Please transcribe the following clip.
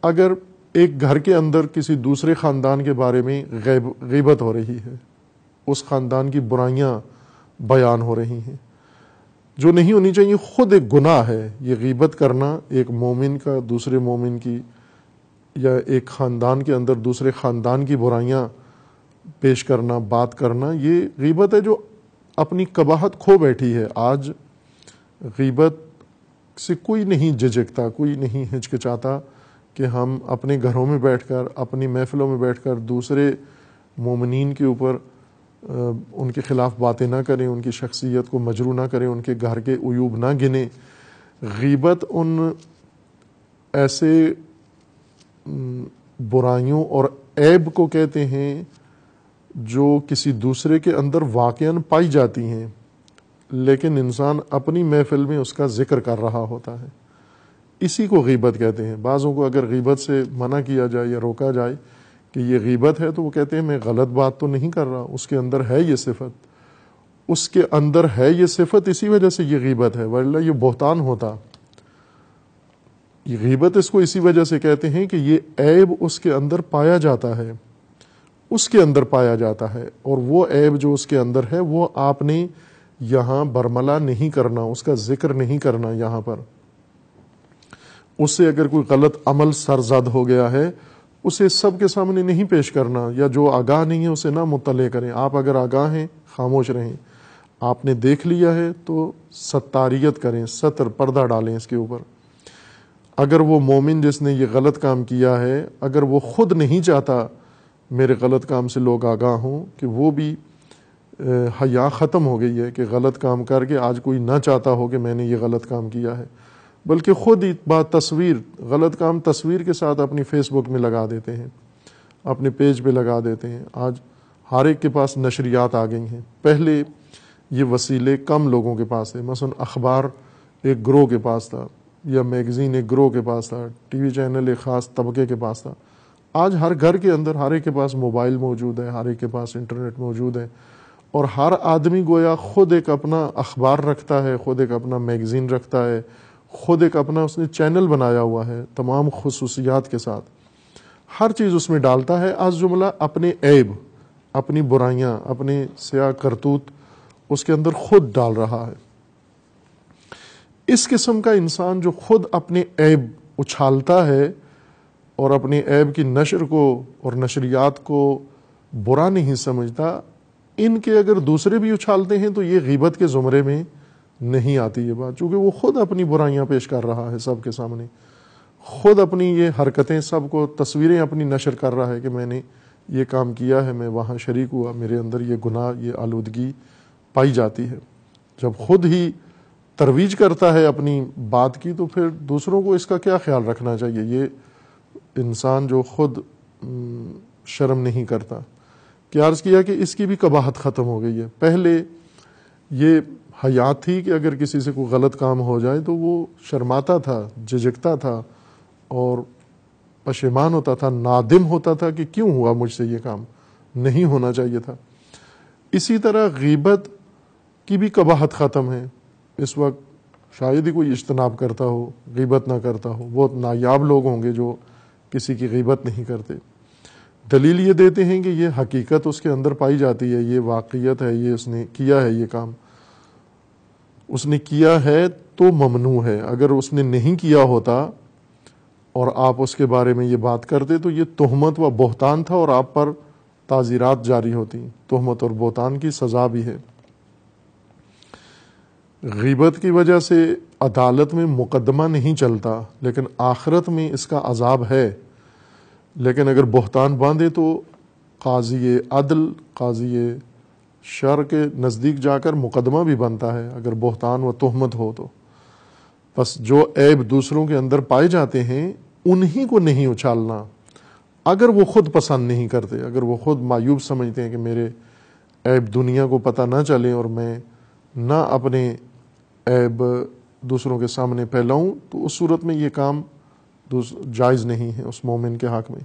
اگر ایک گھر کے اندر کسی دوسرے خاندان کے بارے میں غیبت ہو رہی ہے، اس خاندان کی برائیاں بیان ہو رہی ہیں جو نہیں ہونی چاہیے، خود ایک گناہ ہے یہ غیبت کرنا، ایک مومن کا دوسرے مومن کی یا ایک خاندان کے اندر دوسرے خاندان کی برائیاں پیش کرنا، بات کرنا، یہ غیبت ہے جو اپنی قباحت کھو بیٹھی ہے۔ آج غیبت سے کوئی نہیں جھجکتا، کوئی نہیں ہچکچاتا کہ ہم اپنے گھروں میں بیٹھ کر، اپنی محفلوں میں بیٹھ کر دوسرے مومنین کے اوپر ان کے خلاف باتیں نہ کریں، ان کی شخصیت کو مجروح نہ کریں، ان کے گھر کے عیوب نہ گنیں۔ غیبت ان ایسے برائیوں اور عیب کو کہتے ہیں جو کسی دوسرے کے اندر واقعاً پائی جاتی ہیں، لیکن انسان اپنی محفل میں اس کا ذکر کر رہا ہوتا ہے، اسی کو غیبت کہتے ہیں۔ بعضوں کو اگر غیبت سے منع کیا جائے یا روکا جائے کہ یہ غیبت ہے تو وہ کہتے ہیں میں غلط بات تو نہیں کر رہا، اس کے اندر ہے یہ صفت، اس کے اندر ہے یہ صفت، اسی وجہ سے یہ غیبت ہے، ورنہ یہ بہتان ہوتا۔ یہ غیبت اس کو اسی وجہ سے کہتے ہیں کہ یہ عیب اس کے اندر پایا جاتا ہے، اس کے اندر پایا جاتا ہے، اور وہ عیب جو اس کے اندر ہے وہ آپ نے یہاں برملا نہیں کرنا، اس کا ذکر نہیں کرنا یہاں پر۔ اس سے اگر کوئی غلط عمل سرزد ہو گیا ہے اسے سب کے سامنے نہیں پیش کرنا، یا جو آگاہ نہیں ہے اسے نہ مطلع کریں۔ آپ اگر آگاہ ہیں خاموش رہیں، آپ نے دیکھ لیا ہے تو ستاریت کریں، ستر پردہ ڈالیں اس کے اوپر۔ اگر وہ مومن جس نے یہ غلط کام کیا ہے، اگر وہ خود نہیں چاہتا میرے غلط کام سے لوگ آگاہ ہوں، کہ وہ بھی حیا ختم ہو گئی ہے کہ غلط کام کر کے آج کوئی نہ چاہتا ہو کہ میں نے یہ غلط کام کیا ہے، بلکہ خود ہی بات تصویر، غلط کام تصویر کے ساتھ اپنی فیس بک میں لگا دیتے ہیں، اپنے پیج پہ لگا دیتے ہیں۔ آج ہر ایک کے پاس نشریات آ گئی ہیں، پہلے یہ وسیلے کم لوگوں کے پاس تھے، مثلا اخبار ایک گروہ کے پاس تھا، یا میگزین ایک گروہ کے پاس تھا، ٹی وی چینل ایک خاص طبقے کے پاس تھا۔ آج ہر گھر کے اندر ہر ایک کے پاس موبائل موجود ہے، ہر ایک کے پاس انٹرنیٹ موجود ہے، اور ہر آدمی گویا خود ایک اپنا اخبار رکھتا ہے، خود ایک اپنا میگزین رکھتا ہے، خود ایک اپنا اس نے چینل بنایا ہوا ہے تمام خصوصیات کے ساتھ، ہر چیز اس میں ڈالتا ہے، از جملہ اپنے عیب، اپنی برائیاں، اپنے سیاہ کرتوت اس کے اندر خود ڈال رہا ہے۔ اس قسم کا انسان جو خود اپنے عیب اچھالتا ہے اور اپنے عیب کی نشر کو اور نشریات کو برا نہیں سمجھتا، ان کے اگر دوسرے بھی اچھالتے ہیں تو یہ غیبت کے زمرے میں نہیں آتی یہ بات، چونکہ وہ خود اپنی برائیاں پیش کر رہا ہے سب کے سامنے، خود اپنی یہ حرکتیں، سب کو تصویریں اپنی نشر کر رہا ہے کہ میں نے یہ کام کیا ہے، میں وہاں شریک ہوا، میرے اندر یہ گناہ، یہ آلودگی پائی جاتی ہے۔ جب خود ہی ترویج کرتا ہے اپنی بات کی تو پھر دوسروں کو اس کا کیا خیال رکھنا چاہیے؟ یہ انسان جو خود شرم نہیں کرتا، کہ عرض کیا کہ اس کی بھی قباحت ختم ہو گئی ہے۔ پہلے یہ حیات تھی کہ اگر کسی سے کوئی غلط کام ہو جائے تو وہ شرماتا تھا، جھجکتا تھا اور پشیمان ہوتا تھا، نادم ہوتا تھا کہ کیوں ہوا مجھ سے یہ کام، نہیں ہونا چاہیے تھا۔ اسی طرح غیبت کی بھی قباحت ختم ہے۔ اس وقت شاید ہی کوئی اجتناب کرتا ہو، غیبت نہ کرتا ہو، بہت نایاب لوگ ہوں گے جو کسی کی غیبت نہیں کرتے۔ دلیل یہ دیتے ہیں کہ یہ حقیقت اس کے اندر پائی جاتی ہے، یہ واقعیت ہے، یہ اس نے کیا ہے، یہ کام اس نے کیا ہے تو ممنوع ہے۔ اگر اس نے نہیں کیا ہوتا اور آپ اس کے بارے میں یہ بات کرتے تو یہ تہمت و بہتان تھا اور آپ پر تعزیرات جاری ہوتی، تہمت اور بہتان کی سزا بھی ہے۔ غیبت کی وجہ سے عدالت میں مقدمہ نہیں چلتا، لیکن آخرت میں اس کا عذاب ہے۔ لیکن اگر بہتان باندھے تو قاضی عدل، قاضی شرع کے نزدیک جا کر مقدمہ بھی بنتا ہے اگر بہتان و تہمت ہو تو۔ بس جو عیب دوسروں کے اندر پائے جاتے ہیں انہی کو نہیں اچھالنا، اگر وہ خود پسند نہیں کرتے، اگر وہ خود معیوب سمجھتے ہیں کہ میرے عیب دنیا کو پتہ نہ چلے اور میں نہ اپنے عیب دوسروں کے سامنے پھیلاؤں، تو اس صورت میں یہ کام جائز نہیں ہے اس مومن کے حق میں۔